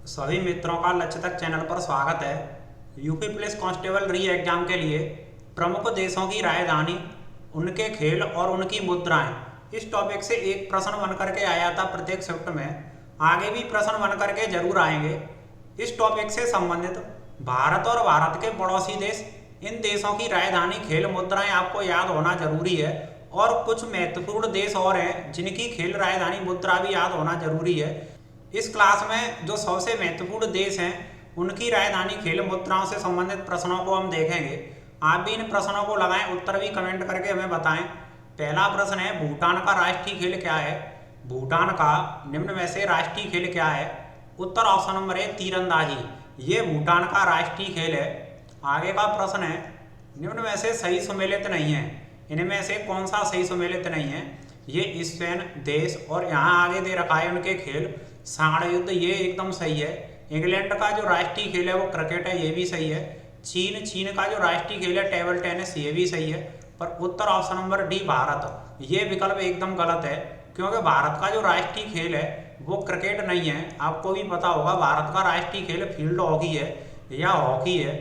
सभी मित्रों का लक्ष्य तक चैनल पर स्वागत है। यूपी पुलिस कांस्टेबल री एग्जाम के लिए प्रमुख देशों की राजधानी, उनके खेल और उनकी मुद्राएं, इस टॉपिक से एक प्रश्न बन करके आया था प्रत्येक शिफ्ट में। आगे भी प्रश्न बन करके जरूर आएंगे। इस टॉपिक से संबंधित भारत और भारत के पड़ोसी देश, इन देशों की राजधानी, खेल, मुद्राएं आपको याद होना जरूरी है। और कुछ महत्वपूर्ण देश और हैं जिनकी खेल, राजधानी, मुद्रा भी याद होना जरूरी है। इस क्लास में जो सबसे महत्वपूर्ण देश हैं उनकी राजधानी, खेल, मुद्राओं से संबंधित प्रश्नों को हम देखेंगे। आप भी इन प्रश्नों को लगाएं, उत्तर भी कमेंट करके हमें बताएं। पहला प्रश्न है, भूटान का राष्ट्रीय खेल क्या है? भूटान का निम्न में से राष्ट्रीय खेल क्या है? उत्तर ऑप्शन नंबर ए तीरंदाजी, ये भूटान का राष्ट्रीय खेल है। आगे का प्रश्न है, निम्न में से सही सुमेलित नहीं है, इनमें से कौन सा सही सुमेलित नहीं है? ये स्पेन देश और यहाँ आगे दे रखा है उनके खेल, सांड युद्ध, ये एकदम सही है। इंग्लैंड का जो राष्ट्रीय खेल है वो क्रिकेट है, ये भी सही है। चीन का जो राष्ट्रीय खेल है टेबल टेनिस, ये भी सही है। पर उत्तर ऑप्शन नंबर डी भारत, ये विकल्प एकदम गलत है, क्योंकि भारत का जो राष्ट्रीय खेल है वो क्रिकेट नहीं है। आपको भी पता होगा भारत का राष्ट्रीय खेल फील्ड हॉकी है या हॉकी है।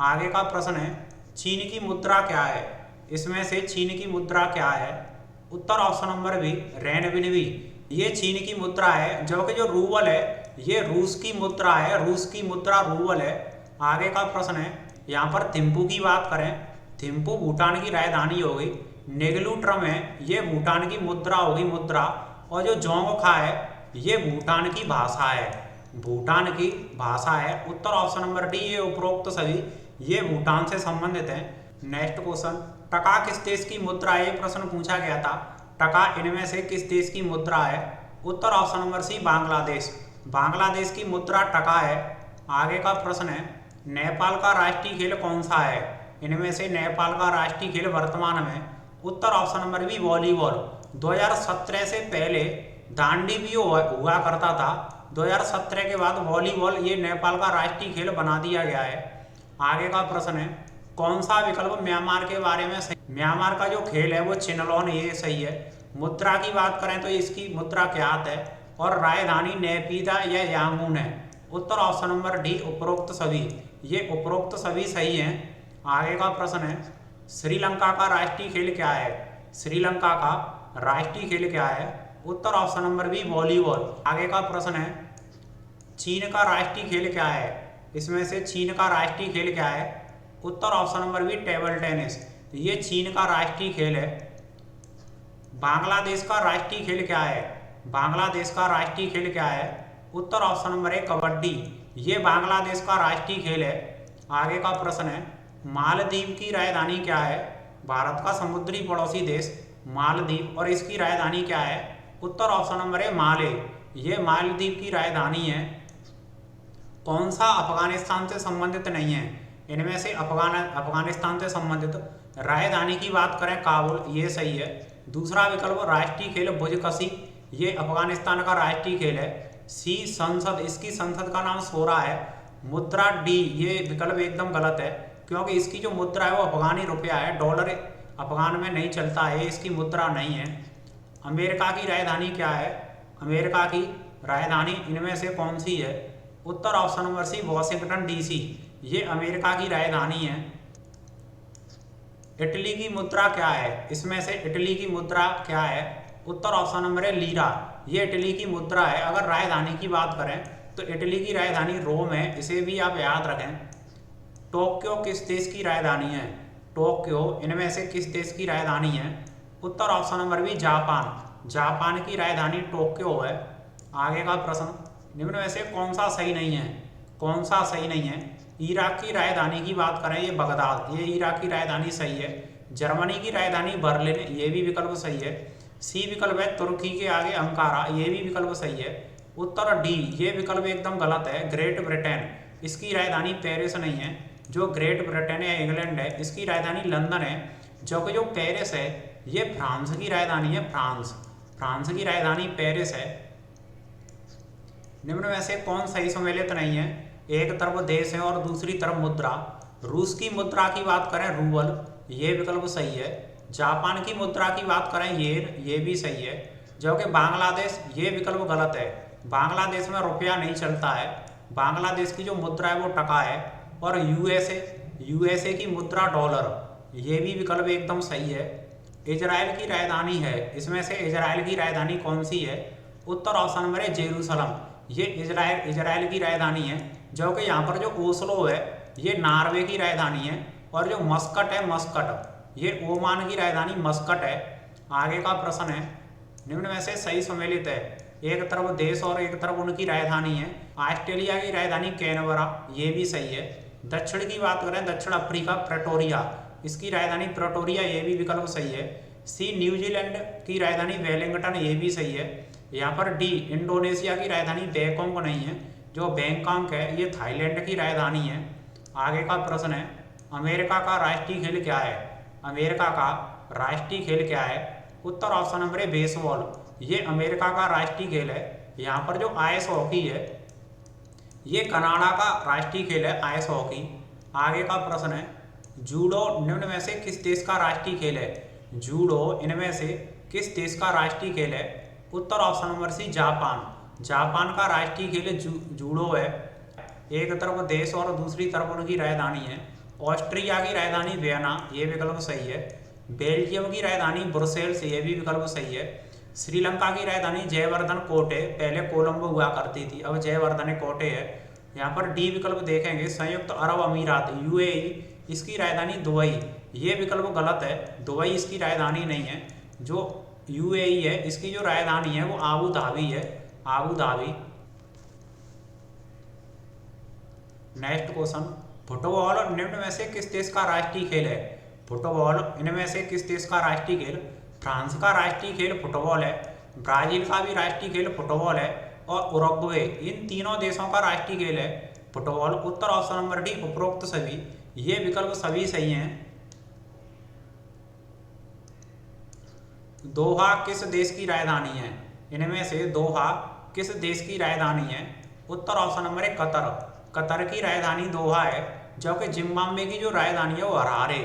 आगे का प्रश्न है, चीन की मुद्रा क्या है? इसमें से चीन की मुद्रा क्या है? उत्तर ऑप्शन नंबर बी रेनबिनबी, ये चीन की मुद्रा है। जबकि जो रूबल है ये रूस की मुद्रा है, रूस की मुद्रा रूबल है। आगे का प्रश्न है, यहाँ पर थिम्पू की बात करें, थिम्पू भूटान की राजधानी होगी। नेगलूट्रम है, ये भूटान की मुद्रा होगी, मुद्रा। और जो जोंगखा है ये भूटान की भाषा है, भूटान की भाषा है। उत्तर ऑप्शन नंबर डी, ये उपरोक्त सभी ये भूटान से संबंधित है। नेक्स्ट क्वेश्चन, टका किस देश की मुद्रा है? ये प्रश्न पूछा गया था, टका इनमें से किस देश की मुद्रा है? उत्तर option number C Bangladesh, Bangladesh की मुद्रा टका है। आगे का प्रश्न है, नेपाल का राष्ट्रीय खेल कौन सा है? इनमें से नेपाल का राष्ट्रीय खेल वर्तमान में, उत्तर ऑप्शन नंबर बी वॉलीबॉल। 2017 से पहले दांडी भी हुआ करता था, 2017 के बाद वॉलीबॉल ये नेपाल का राष्ट्रीय खेल बना दिया गया है। आगे का प्रश्न है, कौन सा विकल्प म्यांमार के बारे में सही? म्यांमार का जो खेल है वो चिनलोन, ये सही है। मुद्रा की बात करें तो इसकी मुद्रा क्यात है और राजधानी नेपीदा या यांगून है। उत्तर ऑप्शन नंबर डी उपरोक्त सभी, ये उपरोक्त सभी सही हैं। आगे का प्रश्न है, श्रीलंका का राष्ट्रीय खेल क्या है? श्रीलंका का राष्ट्रीय खेल क्या है? उत्तर ऑप्शन नंबर बी वॉलीबॉल। आगे का प्रश्न है, चीन का राष्ट्रीय खेल क्या है? इसमें से चीन का राष्ट्रीय खेल क्या है? उत्तर option number B table tennis, ये चीन का राष्ट्रीय खेल है। बांग्लादेश का राष्ट्रीय खेल क्या है? बांग्लादेश का राष्ट्रीय खेल क्या है? उत्तर ऑप्शन नंबर ए कबड्डी, ये बांग्लादेश का राष्ट्रीय खेल है। आगे का प्रश्न है, मालदीव की राजधानी क्या है? भारत का समुद्री पड़ोसी देश मालदीव, और इसकी राजधानी क्या है? उत्तर ऑप्शन नंबर ए माले, ये मालदीव की राजधानी है। कौन सा अफगानिस्तान से संबंधित नहीं है? इनमें से अफगानिस्तान से संबंधित राजधानी की बात करें काबुल, ये सही है। दूसरा विकल्प राष्ट्रीय खेल भुजकशी, ये अफगानिस्तान का राष्ट्रीय खेल है। सी संसद, इसकी संसद का नाम सोरा है। मुद्रा डी, ये विकल्प एकदम गलत है, क्योंकि इसकी जो मुद्रा है वो अफगानी रुपया है, डॉलर अफगान में नहीं चलता है, इसकी मुद्रा नहीं है। अमेरिका की राजधानी क्या है? अमेरिका की राजधानी इनमें से कौन सी है? उत्तर option number C Washington DC, ये अमेरिका की राजधानी है। इटली की मुद्रा क्या है? इसमें से इटली की मुद्रा क्या है? उत्तर ऑप्शन नंबर है लीरा, ये इटली की मुद्रा है। अगर राजधानी की बात करें तो इटली की राजधानी रोम है, इसे भी आप याद रखें। टोक्यो किस देश की राजधानी है? टोक्यो इनमें से किस देश की राजधानी है? उत्तर option number B Japan, Japan की राजधानी टोक्यो है। आगे का प्रश्न, निम्न में से कौन सा सही नहीं है? कौन सा सही नहीं है? इराक की राजधानी की बात करें, ये बगदाद, ये इराक की राजधानी सही है। जर्मनी की राजधानी बर्लिन, ये भी विकल्प सही है। सी विकल्प है तुर्की के आगे अंकारा, ये भी विकल्प सही है। उत्तर डी, ये विकल्प एकदम गलत है, ग्रेट ब्रिटेन, इसकी राजधानी पेरिस नहीं है। जो ग्रेट ब्रिटेन है इंग्लैंड है, इसकी राजधानी लंदन है। जबकि जो पेरिस है ये फ्रांस की राजधानी है, फ्रांस, फ्रांस की राजधानी पेरिस है। निम्न में से कौन सही सम्मिलित नहीं है? एक तरफ देश है और दूसरी तरफ मुद्रा। रूस की मुद्रा की बात करें रूबल, ये विकल्प सही है। जापान की मुद्रा की बात करें येन, ये भी सही है। जबकि बांग्लादेश, ये विकल्प गलत है, बांग्लादेश में रुपया नहीं चलता है। बांग्लादेश की जो मुद्रा है वो टका है, और यूएसए की मुद्रा डॉलर, ये भी विकल्प एकदम सही है। इजराइल की राजधानी है, इसमें से इजराइल की राजधानी कौन सी है? उत्तर ऑप्शन नंबर है जेरूसलम। ये इजराइल की राजधानी है। जो कि यहाँ पर जो ओस्लो है ये नॉर्वे की राजधानी है, और जो मस्कट है मस्कट ये ओमान की राजधानी मस्कट है। आगे का प्रश्न है, निम्न में से सही सम्मिलित है? एक तरफ देश और एक तरफ उनकी राजधानी है। ऑस्ट्रेलिया की राजधानी कैनबरा, ये भी सही है। दक्षिण की बात करें, दक्षिण अफ्रीका प्रेटोरिया, इसकी राजधानी प्रेटोरिया, ये भी विकल्प सही है। सी न्यूजीलैंड की राजधानी वेलिंगटन, ये भी सही है। यहाँ पर डी इंडोनेशिया की राजधानी बैंकॉक नहीं है, जो बैंकॉक है ये थाईलैंड की राजधानी है। आगे का प्रश्न है, अमेरिका का राष्ट्रीय खेल क्या है? अमेरिका का राष्ट्रीय खेल क्या है? उत्तर ऑप्शन नंबर है बेसबॉल, ये अमेरिका का राष्ट्रीय खेल है। यहाँ पर जो आइस हॉकी है ये कनाडा का राष्ट्रीय खेल है, आइस हॉकी। आगे का प्रश्न है, जूडो निम्न में से किस देश का राष्ट्रीय खेल है? जूडो इनमें से किस देश का राष्ट्रीय खेल है? उत्तर option number C Japan, Japan का राष्ट्रीय खेल जूडो है। एक तरफ देश और दूसरी तरफ उनकी राजधानी है। ऑस्ट्रिया की राजधानी वियना, ये विकल्प सही है। बेल्जियम की राजधानी ब्रुसेल्स, ये भी विकल्प सही है। श्रीलंका की राजधानी जयवर्धन कोटे, पहले कोलंबो हुआ करती थी, अब जयवर्धन कोटे है। यहाँ पर डी विकल्प देखेंगे, संयुक्त अरब अमीरात यूएई, इसकी राजधानी दुबई, ये विकल्प गलत है। दुबई इसकी राजधानी नहीं है। जो यूएई है इसकी जो राजधानी है वो आबू धाबी है, Abu Dhabi. Next question, football निम्न में से किस देश का राष्ट्रीय खेल है? फुटबॉल इनमें से किस देश का राष्ट्रीय खेल? फ्रांस का राष्ट्रीय खेल फुटबॉल है, ब्राजील का भी राष्ट्रीय खेल फुटबॉल है, और उरुग्वे, इन तीनों देशों का राष्ट्रीय खेल है फुटबॉल। उत्तर ऑप्शन नंबर डी उपरोक्त सभी, ये विकल्प सभी सही हैं। दोहा किस देश की राजधानी है? इनमें से दोहा किस देश की राजधानी है? उत्तर ऑप्शन नंबर है कतर, कतर की राजधानी दोहा है। जो कि जिम्बाब्वे की जो राजधानी है वो हरारे,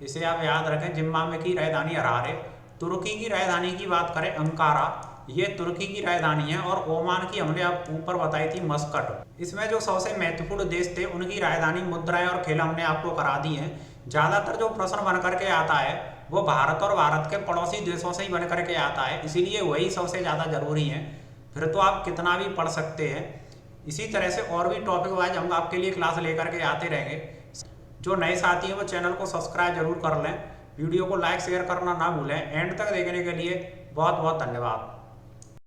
इसे आप याद रखें, जिम्बाब्वे की राजधानी हरारे। तुर्की की राजधानी की बात करें अंकारा, ये तुर्की की राजधानी है। और ओमान की हमने आप ऊपर बताई थी मस्कट। इसमें जो सबसे महत्वपूर्ण देश थे उनकी राजधानी, मुद्राएं और खेल हमने आपको करा दी हैं। ज़्यादातर जो प्रश्न बन करके आता है वो भारत और भारत के पड़ोसी देशों से ही बन करके आता है, इसीलिए वही सबसे ज़्यादा जरूरी है। फिर तो आप कितना भी पढ़ सकते हैं। इसी तरह से और भी टॉपिक वाइज हम आपके लिए क्लास लेकर के आते रहेंगे। जो नए साथी हैं वो चैनल को सब्सक्राइब जरूर कर लें, वीडियो को लाइक शेयर करना ना भूलें। एंड तक देखने के लिए बहुत बहुत धन्यवाद।